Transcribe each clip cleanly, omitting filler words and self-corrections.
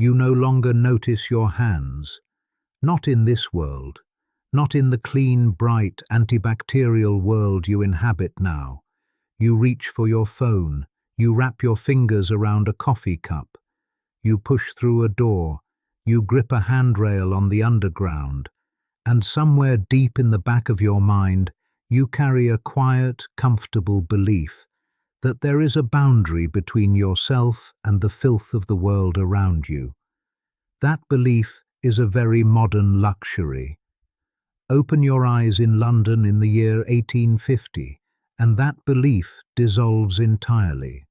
You no longer notice your hands. Not in this world. Not in the clean, bright, antibacterial world you inhabit now. You reach for your phone. You wrap your fingers around a coffee cup. You push through a door. You grip a handrail on the underground. And somewhere deep in the back of your mind, you carry a quiet, comfortable belief that there is a boundary between yourself and the filth of the world around you. That belief is a very modern luxury. Open your eyes in London in the year 1850, and that belief dissolves entirely.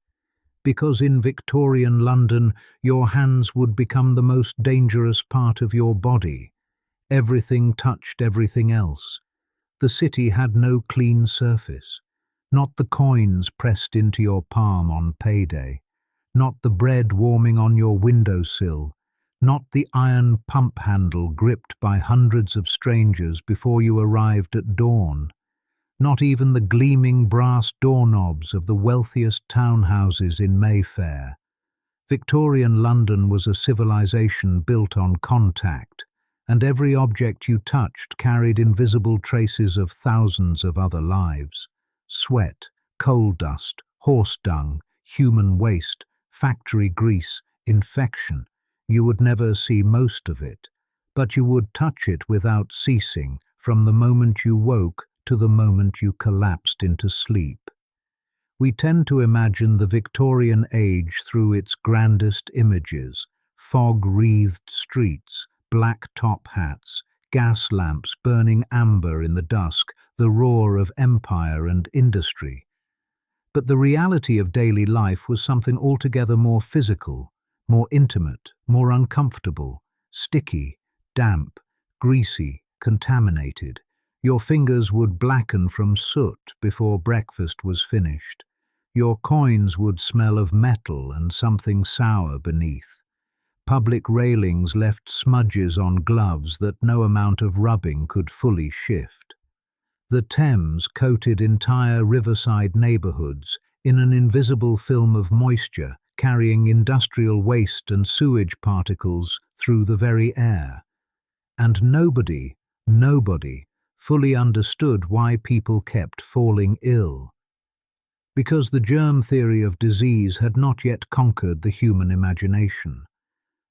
Because in Victorian London, your hands would become the most dangerous part of your body. Everything touched everything else. The city had no clean surface. Not the coins pressed into your palm on payday. Not the bread warming on your windowsill. Not the iron pump handle gripped by hundreds of strangers before you arrived at dawn. Not even the gleaming brass doorknobs of the wealthiest townhouses in Mayfair. Victorian London was a civilization built on contact, and every object you touched carried invisible traces of thousands of other lives. Sweat, coal dust, horse dung, human waste, factory grease, infection. You would never see most of it, but you would touch it without ceasing, from the moment you woke to the moment you collapsed into sleep. We tend to imagine the Victorian age through its grandest images: fog-wreathed streets, black top hats, gas lamps burning amber in the dusk, the roar of empire and industry. But the reality of daily life was something altogether more physical, more intimate, more uncomfortable, sticky, damp, greasy, contaminated. Your fingers would blacken from soot before breakfast was finished. Your coins would smell of metal and something sour beneath. Public railings left smudges on gloves that no amount of rubbing could fully shift. The Thames coated entire riverside neighborhoods in an invisible film of moisture, carrying industrial waste and sewage particles through the very air. And nobody fully understood why people kept falling ill. Because the germ theory of disease had not yet conquered the human imagination.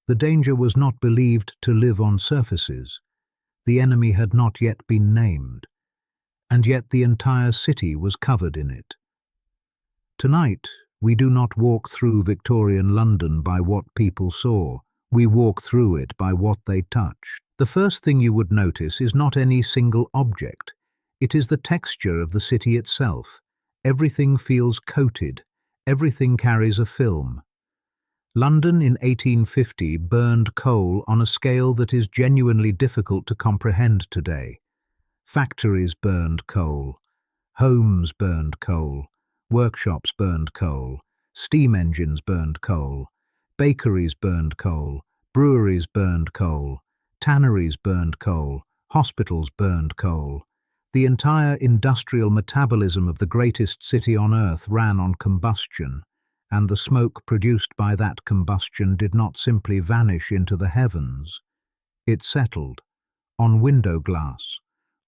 The danger was not believed to live on surfaces. The enemy had not yet been named. And yet the entire city was covered in it. Tonight, we do not walk through Victorian London by what people saw. We walk through it by what they touched. The first thing you would notice is not any single object. It is the texture of the city itself. Everything feels coated. Everything carries a film. London in 1850 burned coal on a scale that is genuinely difficult to comprehend today. Factories burned coal. Homes burned coal. Workshops burned coal. Steam engines burned coal. Bakeries burned coal. Breweries burned coal. Tanneries burned coal. Hospitals burned coal. The entire industrial metabolism of the greatest city on earth ran on combustion, and the smoke produced by that combustion did not simply vanish into the heavens. It settled on window glass,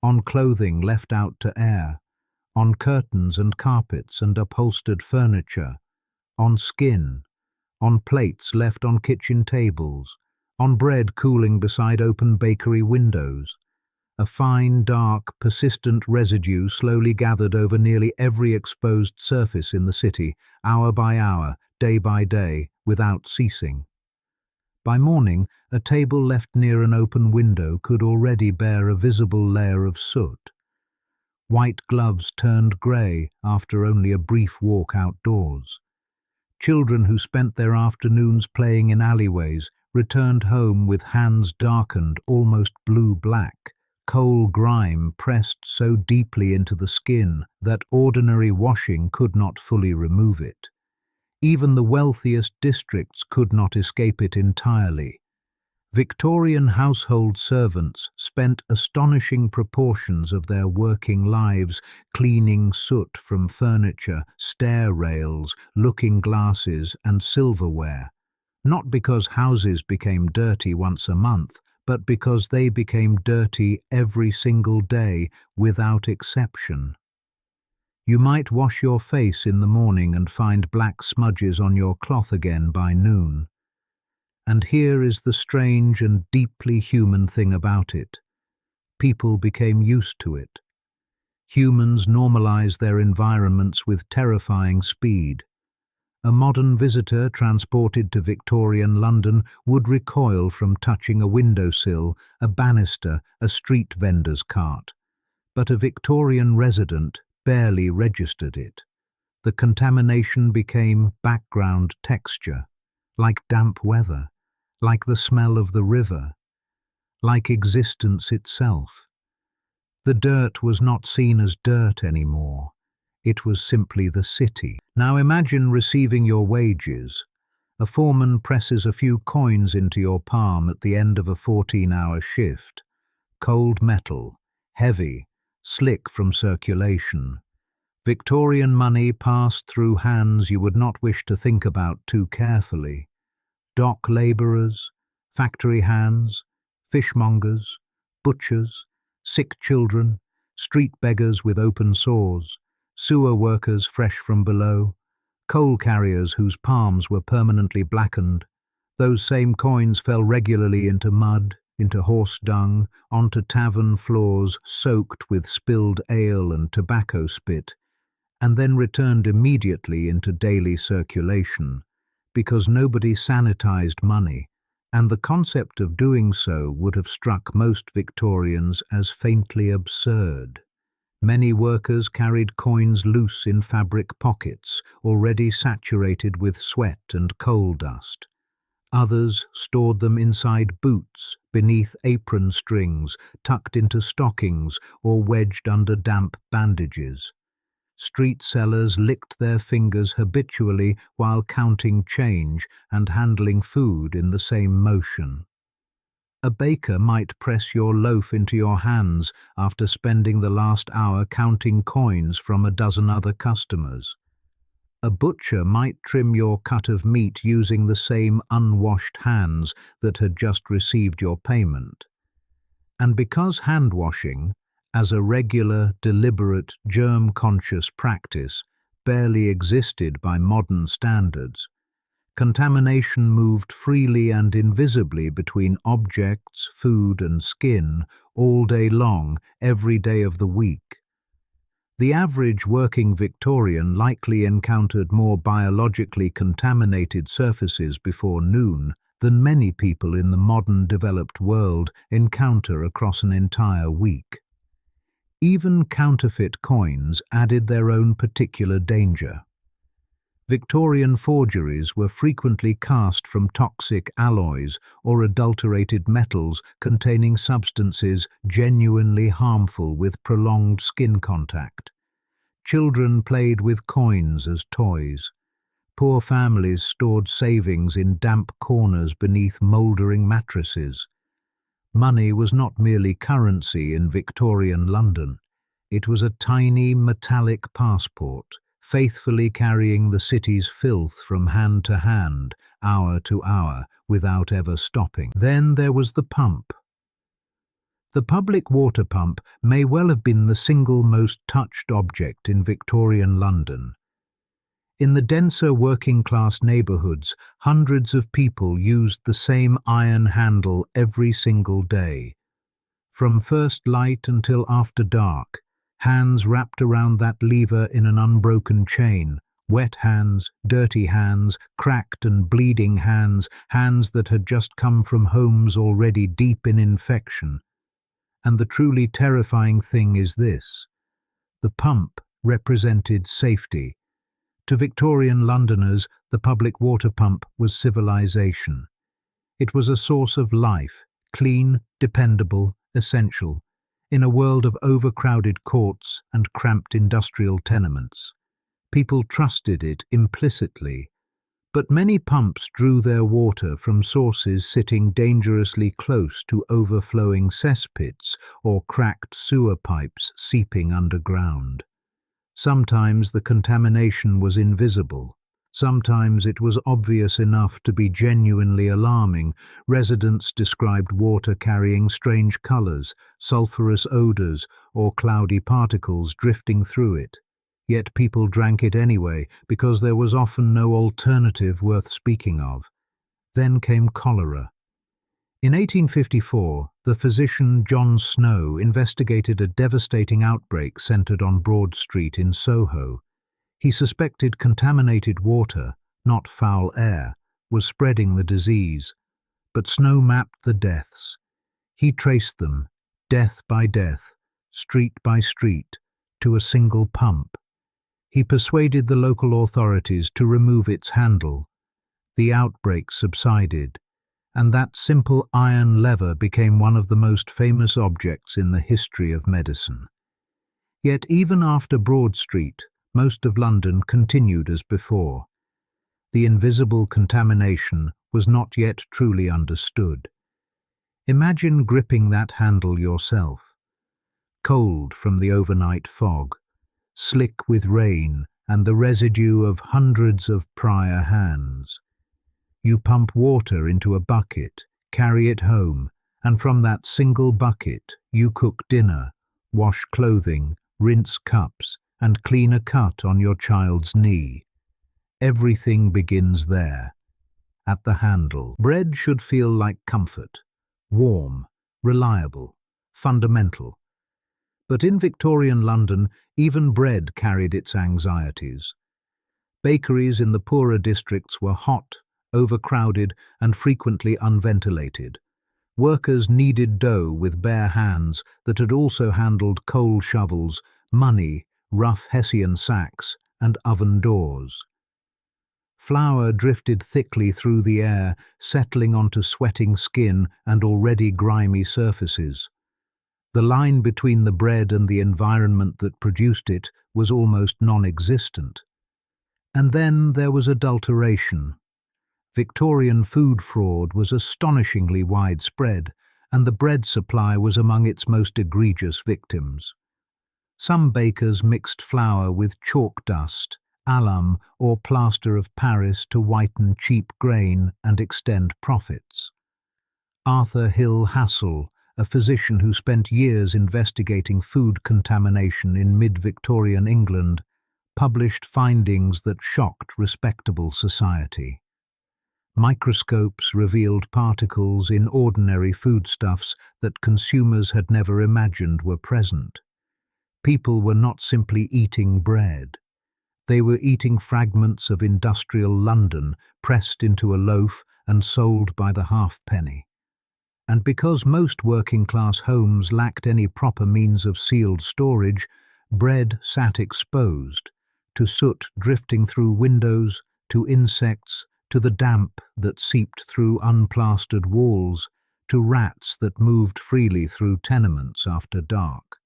on clothing left out to air, on curtains and carpets and upholstered furniture, on skin, on plates left on kitchen tables, on bread cooling beside open bakery windows. A fine, dark, persistent residue slowly gathered over nearly every exposed surface in the city, hour by hour, day by day, without ceasing. By morning, a table left near an open window could already bear a visible layer of soot. White gloves turned grey after only a brief walk outdoors. Children who spent their afternoons playing in alleyways returned home with hands darkened almost blue-black, coal grime pressed so deeply into the skin that ordinary washing could not fully remove it. Even the wealthiest districts could not escape it entirely. Victorian household servants spent astonishing proportions of their working lives cleaning soot from furniture, stair rails, looking glasses and silverware. not because houses became dirty once a month, but because they became dirty every single day without exception. You might wash your face in the morning and find black smudges on your cloth again by noon. And here is the strange and deeply human thing about it. People became used to it. Humans normalize their environments with terrifying speed. A modern visitor transported to Victorian London would recoil from touching a windowsill, a banister, a street vendor's cart. But a Victorian resident barely registered it. The contamination became background texture, like damp weather, like the smell of the river, like existence itself. The dirt was not seen as dirt anymore. It was simply the city. Now imagine receiving your wages. A foreman presses a few coins into your palm at the end of a 14-hour shift. Cold metal, heavy, slick from circulation. Victorian money passed through hands you would not wish to think about too carefully. Dock labourers, factory hands, fishmongers, butchers, sick children, street beggars with open sores, sewer workers fresh from below, coal carriers whose palms were permanently blackened. Those same coins fell regularly into mud, into horse dung, onto tavern floors soaked with spilled ale and tobacco spit, and then returned immediately into daily circulation, because nobody sanitized money, and the concept of doing so would have struck most Victorians as faintly absurd. Many workers carried coins loose in fabric pockets, already saturated with sweat and coal dust. Others stored them inside boots, beneath apron strings, tucked into stockings, or wedged under damp bandages. Street sellers licked their fingers habitually while counting change and handling food in the same motion. A baker might press your loaf into your hands after spending the last hour counting coins from a dozen other customers. A butcher might trim your cut of meat using the same unwashed hands that had just received your payment. And because hand washing, as a regular, deliberate, germ-conscious practice, barely existed by modern standards, contamination moved freely and invisibly between objects, food and skin all day long, every day of the week. The average working Victorian likely encountered more biologically contaminated surfaces before noon than many people in the modern developed world encounter across an entire week. Even counterfeit coins added their own particular danger. Victorian forgeries were frequently cast from toxic alloys or adulterated metals containing substances genuinely harmful with prolonged skin contact. Children played with coins as toys. Poor families stored savings in damp corners beneath mouldering mattresses. Money was not merely currency in Victorian London. It was a tiny metallic passport, faithfully carrying the city's filth from hand to hand, hour to hour, without ever stopping. Then there was the pump. The public water pump may well have been the single most touched object in Victorian London. In the denser working-class neighbourhoods, hundreds of people used the same iron handle every single day. From first light until after dark, hands wrapped around that lever in an unbroken chain, wet hands, dirty hands, cracked and bleeding hands, hands that had just come from homes already deep in infection. And the truly terrifying thing is this: the pump represented safety. To Victorian Londoners, the public water pump was civilization. It was a source of life, clean, dependable, essential, in a world of overcrowded courts and cramped industrial tenements. People trusted it implicitly, but many pumps drew their water from sources sitting dangerously close to overflowing cesspits or cracked sewer pipes seeping underground. Sometimes the contamination was invisible. Sometimes it was obvious enough to be genuinely alarming. Residents described water carrying strange colors, sulfurous odors, or cloudy particles drifting through it. Yet people drank it anyway, because there was often no alternative worth speaking of. Then came cholera. In 1854, the physician John Snow investigated a devastating outbreak centered on Broad Street in Soho. He suspected contaminated water, not foul air, was spreading the disease. But Snow mapped the deaths. He traced them, death by death, street by street, to a single pump. He persuaded the local authorities to remove its handle. The outbreak subsided, and that simple iron lever became one of the most famous objects in the history of medicine. Yet even after Broad Street, most of London continued as before. The invisible contamination was not yet truly understood. Imagine gripping that handle yourself. Cold from the overnight fog, slick with rain and the residue of hundreds of prior hands. You pump water into a bucket, carry it home, and from that single bucket you cook dinner, wash clothing, rinse cups, and clean a cut on your child's knee. Everything begins there, at the handle. Bread should feel like comfort, warm, reliable, fundamental. But in Victorian London, even bread carried its anxieties. Bakeries in the poorer districts were hot, overcrowded, and frequently unventilated. Workers kneaded dough with bare hands that had also handled coal shovels, money, rough Hessian sacks, and oven doors. Flour drifted thickly through the air, settling onto sweating skin and already grimy surfaces. The line between the bread and the environment that produced it was almost non-existent. And then there was adulteration. Victorian food fraud was astonishingly widespread, and the bread supply was among its most egregious victims. Some bakers mixed flour with chalk dust, alum, or plaster of Paris to whiten cheap grain and extend profits. Arthur Hill Hassell, a physician who spent years investigating food contamination in mid-Victorian England, published findings that shocked respectable society. Microscopes revealed particles in ordinary foodstuffs that consumers had never imagined were present. People were not simply eating bread. They were eating fragments of industrial London pressed into a loaf and sold by the halfpenny. And because most working-class homes lacked any proper means of sealed storage, bread sat exposed, to soot drifting through windows, to insects, to the damp that seeped through unplastered walls, to rats that moved freely through tenements after dark.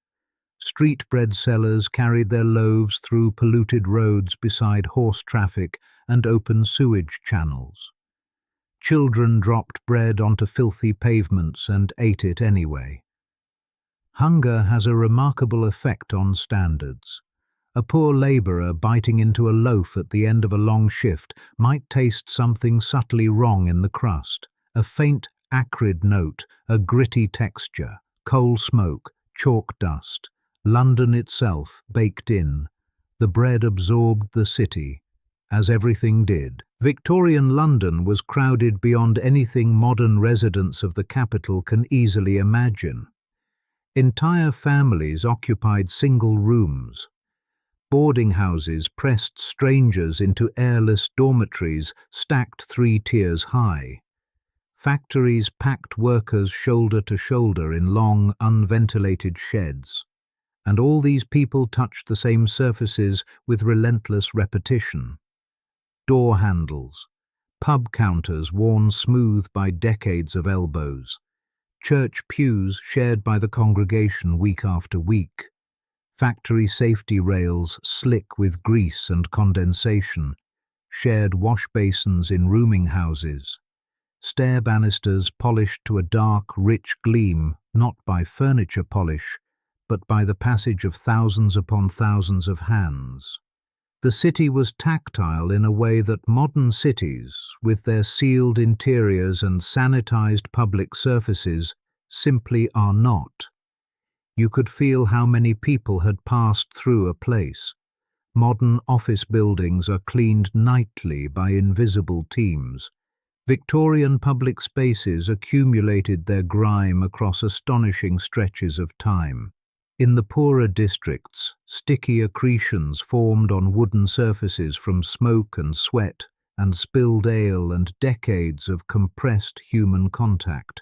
Street bread sellers carried their loaves through polluted roads beside horse traffic and open sewage channels. Children dropped bread onto filthy pavements and ate it anyway. Hunger has a remarkable effect on standards. A poor labourer biting into a loaf at the end of a long shift might taste something subtly wrong in the crust, a faint, acrid note, a gritty texture, coal smoke, chalk dust, London itself baked in. The bread absorbed the city, as everything did. Victorian London was crowded beyond anything modern residents of the capital can easily imagine. Entire families occupied single rooms. Boarding houses pressed strangers into airless dormitories stacked 3 tiers high. Factories packed workers shoulder to shoulder in long, unventilated sheds. And all these people touched the same surfaces with relentless repetition. Door handles, pub counters worn smooth by decades of elbows, church pews shared by the congregation week after week, factory safety rails slick with grease and condensation, shared wash basins in rooming houses, stair banisters polished to a dark, rich gleam, not by furniture polish, but by the passage of thousands upon thousands of hands. The city was tactile in a way that modern cities, with their sealed interiors and sanitized public surfaces, simply are not. You could feel how many people had passed through a place. Modern office buildings are cleaned nightly by invisible teams. Victorian public spaces accumulated their grime across astonishing stretches of time. In the poorer districts, sticky accretions formed on wooden surfaces from smoke and sweat and spilled ale and decades of compressed human contact.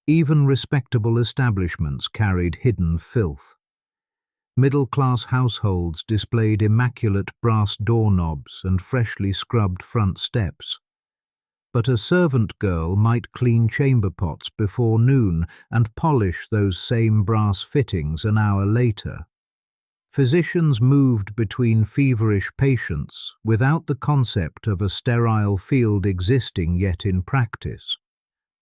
Even respectable establishments carried hidden filth. Middle-class households displayed immaculate brass doorknobs and freshly scrubbed front steps. But a servant girl might clean chamber pots before noon and polish those same brass fittings an hour later. Physicians moved between feverish patients without the concept of a sterile field existing yet in practice.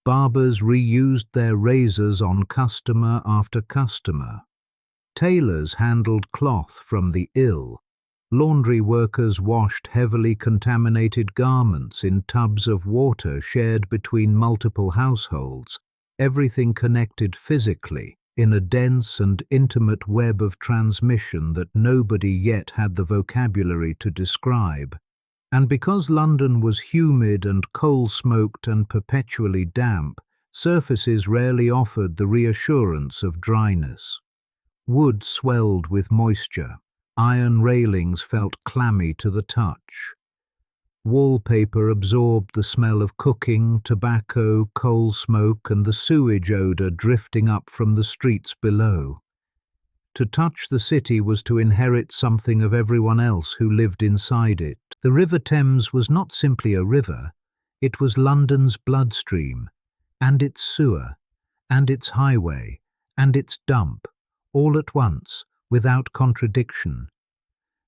Barbers reused their razors on customer after customer. Tailors handled cloth from the ill. Laundry workers washed heavily contaminated garments in tubs of water shared between multiple households, everything connected physically in a dense and intimate web of transmission that nobody yet had the vocabulary to describe. And because London was humid and coal-smoked and perpetually damp, surfaces rarely offered the reassurance of dryness. Wood swelled with moisture. Iron railings felt clammy to the touch. Wallpaper absorbed the smell of cooking, tobacco, coal smoke, and the sewage odour drifting up from the streets below. To touch the city was to inherit something of everyone else who lived inside it. The River Thames was not simply a river, it was London's bloodstream, and its sewer, and its highway, and its dump, all at once, without contradiction.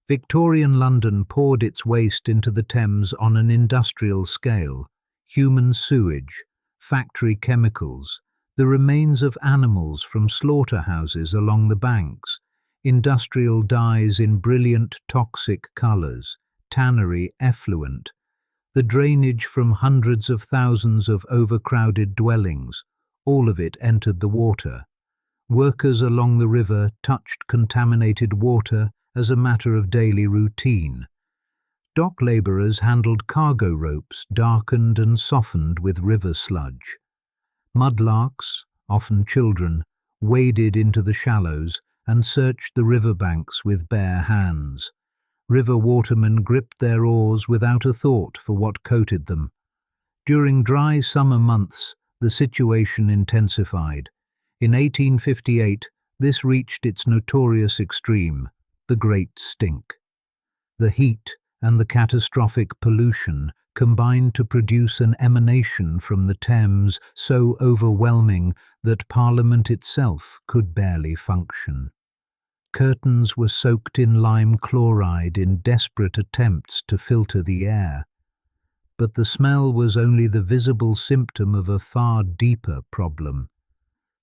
Victorian London poured its waste into the Thames on an industrial scale: human sewage, factory chemicals, the remains of animals from slaughterhouses along the banks, industrial dyes in brilliant toxic colours, tannery effluent, the drainage from hundreds of thousands of overcrowded dwellings, all of it entered the water. Workers along the river touched contaminated water as a matter of daily routine. Dock labourers handled cargo ropes darkened and softened with river sludge. Mudlarks, often children, waded into the shallows and searched the riverbanks with bare hands. River watermen gripped their oars without a thought for what coated them. During dry summer months, the situation intensified. In 1858, this reached its notorious extreme, the Great Stink. The heat and the catastrophic pollution combined to produce an emanation from the Thames so overwhelming that Parliament itself could barely function. Curtains were soaked in lime chloride in desperate attempts to filter the air. But the smell was only the visible symptom of a far deeper problem.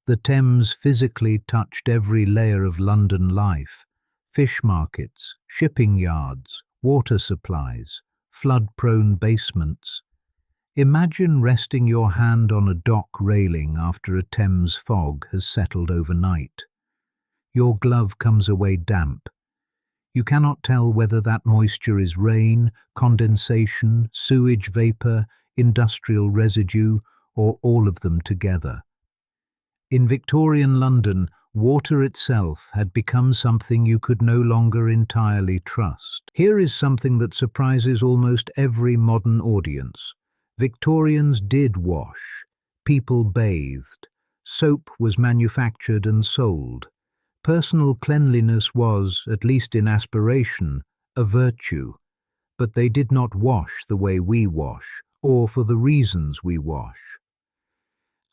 The Thames physically touched every layer of London life: fish markets, shipping yards, water supplies, flood-prone basements. Imagine resting your hand on a dock railing after a Thames fog has settled overnight. Your glove comes away damp. You cannot tell whether that moisture is rain, condensation, sewage vapour, industrial residue, or all of them together. In Victorian London, water itself had become something you could no longer entirely trust. Here is something that surprises almost every modern audience. Victorians did wash. People bathed. Soap was manufactured and sold. Personal cleanliness was, at least in aspiration, a virtue. But they did not wash the way we wash, or for the reasons we wash.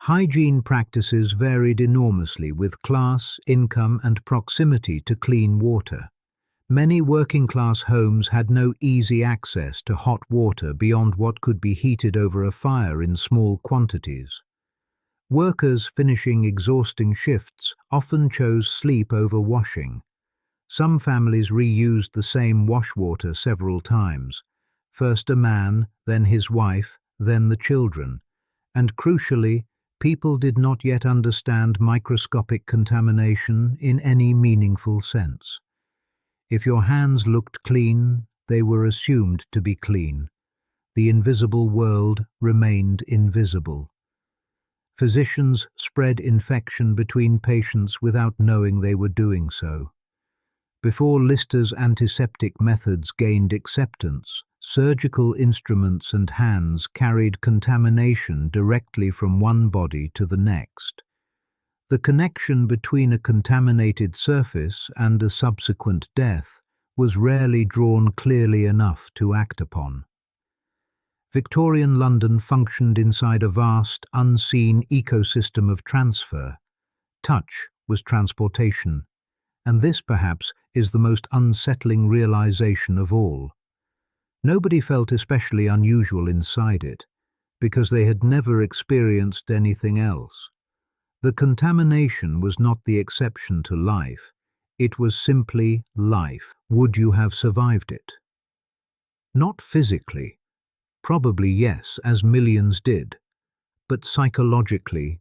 Hygiene practices varied enormously with class, income, and proximity to clean water. Many working-class homes had no easy access to hot water beyond what could be heated over a fire in small quantities. Workers finishing exhausting shifts often chose sleep over washing. Some families reused the same washwater several times. First a man, then his wife, then the children. And crucially, people did not yet understand microscopic contamination in any meaningful sense. If your hands looked clean, they were assumed to be clean. The invisible world remained invisible. Physicians spread infection between patients without knowing they were doing so. Before Lister's antiseptic methods gained acceptance, surgical instruments and hands carried contamination directly from one body to the next. The connection between a contaminated surface and a subsequent death was rarely drawn clearly enough to act upon. Victorian London functioned inside a vast, unseen ecosystem of transfer. Touch was transportation, and this perhaps is the most unsettling realization of all. Nobody felt especially unusual inside it, because they had never experienced anything else. The contamination was not the exception to life, it was simply life. Would you have survived it? Not physically. Probably yes, as millions did, but psychologically.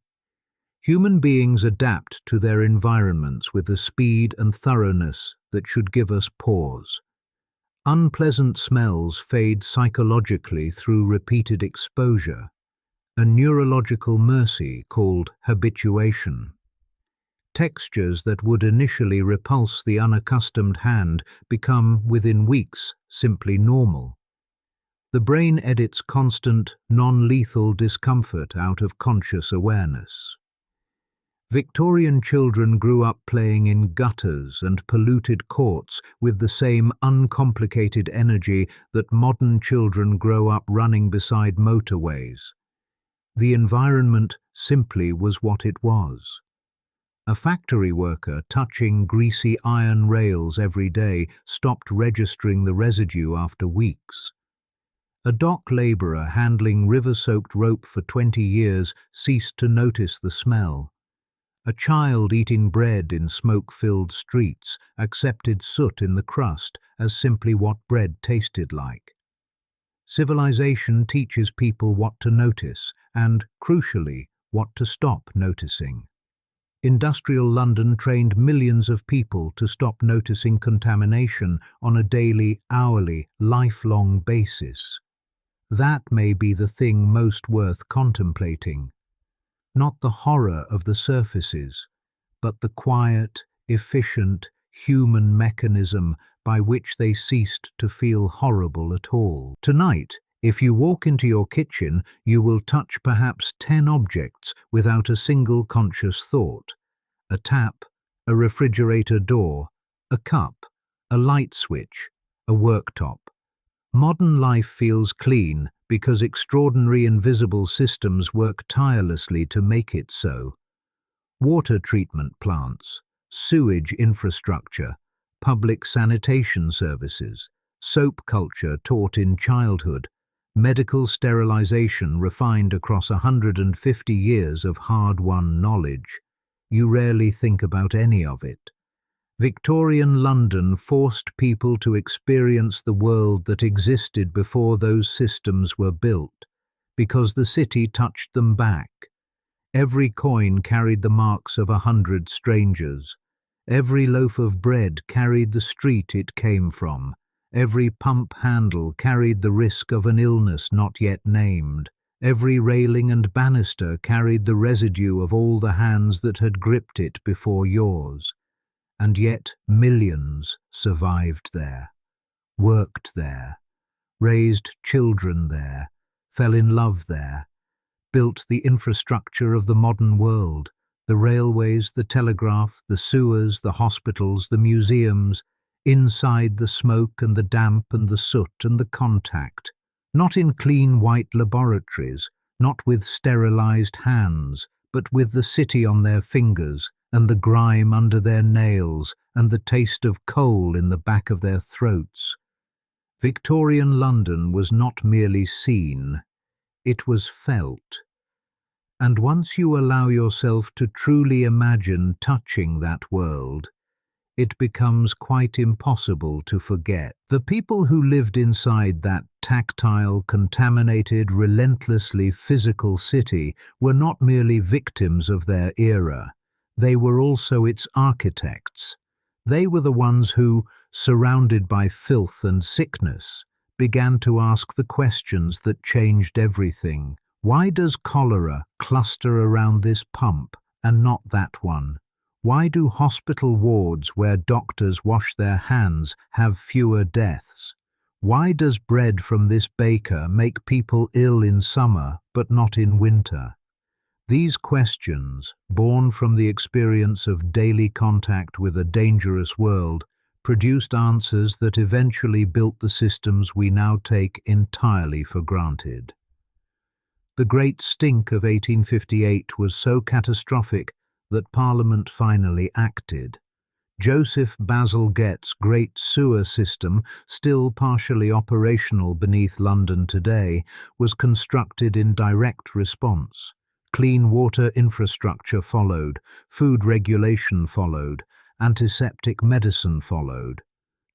Human beings adapt to their environments with a speed and thoroughness that should give us pause. Unpleasant smells fade psychologically through repeated exposure, a neurological mercy called habituation. Textures that would initially repulse the unaccustomed hand become, within weeks, simply normal. The brain edits constant, non-lethal discomfort out of conscious awareness. Victorian children grew up playing in gutters and polluted courts with the same uncomplicated energy that modern children grow up running beside motorways. The environment simply was what it was. A factory worker touching greasy iron rails every day stopped registering the residue after weeks. A dock labourer handling river-soaked rope for 20 years ceased to notice the smell. A child eating bread in smoke-filled streets accepted soot in the crust as simply what bread tasted like. Civilization teaches people what to notice and, crucially, what to stop noticing. Industrial London trained millions of people to stop noticing contamination on a daily, hourly, lifelong basis. That may be the thing most worth contemplating. Not the horror of the surfaces, but the quiet, efficient, human mechanism by which they ceased to feel horrible at all. Tonight, if you walk into your kitchen, you will touch perhaps 10 objects without a single conscious thought. A tap, a refrigerator door, a cup, a light switch, a worktop. Modern life feels clean because extraordinary invisible systems work tirelessly to make it so. Water treatment plants, sewage infrastructure, public sanitation services, soap culture taught in childhood, medical sterilization refined across 150 years of hard-won knowledge. You rarely think about any of it. Victorian London forced people to experience the world that existed before those systems were built, because the city touched them back. Every coin carried the marks of 100 strangers. Every loaf of bread carried the street it came from. Every pump handle carried the risk of an illness not yet named. Every railing and banister carried the residue of all the hands that had gripped it before yours. And yet millions survived there, worked there, raised children there, fell in love there, built the infrastructure of the modern world, the railways, the telegraph, the sewers, the hospitals, the museums, inside the smoke and the damp and the soot and the contact, not in clean white laboratories, not with sterilized hands, but with the city on their fingers, and the grime under their nails, and the taste of coal in the back of their throats. Victorian London was not merely seen, it was felt. And once you allow yourself to truly imagine touching that world, it becomes quite impossible to forget. The people who lived inside that tactile, contaminated, relentlessly physical city were not merely victims of their era. They were also its architects. They were the ones who, surrounded by filth and sickness, began to ask the questions that changed everything. Why does cholera cluster around this pump and not that one? Why do hospital wards where doctors wash their hands have fewer deaths? Why does bread from this baker make people ill in summer but not in winter? These questions, born from the experience of daily contact with a dangerous world, produced answers that eventually built the systems we now take entirely for granted. The Great Stink of 1858 was so catastrophic that Parliament finally acted. Joseph Basil Gett's Great Sewer System, still partially operational beneath London today, was constructed in direct response. Clean water infrastructure followed, food regulation followed, antiseptic medicine followed,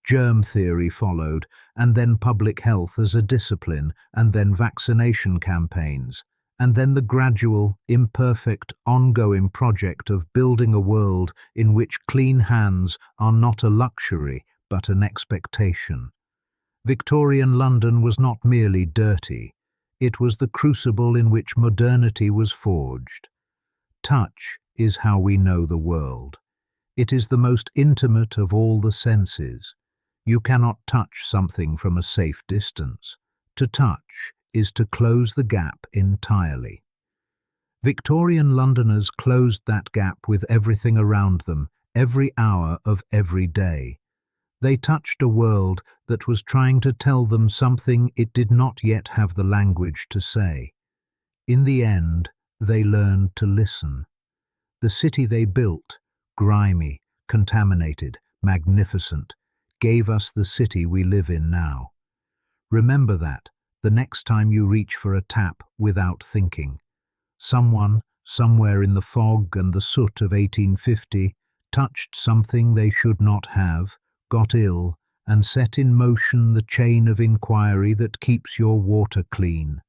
germ theory followed, and then public health as a discipline, and then vaccination campaigns, and then the gradual, imperfect, ongoing project of building a world in which clean hands are not a luxury but an expectation. Victorian London was not merely dirty, it was the crucible in which modernity was forged. Touch is how we know the world. It is the most intimate of all the senses. You cannot touch something from a safe distance. To touch is to close the gap entirely. Victorian Londoners closed that gap with everything around them, every hour of every day. They touched a world that was trying to tell them something it did not yet have the language to say. In the end, they learned to listen. The city they built, grimy, contaminated, magnificent, gave us the city we live in now. Remember that the next time you reach for a tap without thinking. Someone, somewhere in the fog and the soot of 1850, touched something they should not have, got ill, and set in motion the chain of inquiry that keeps your water clean.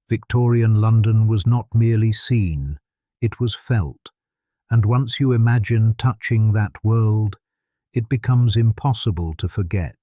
Victorian London was not merely seen, it was felt. And once you imagine touching that world, it becomes impossible to forget.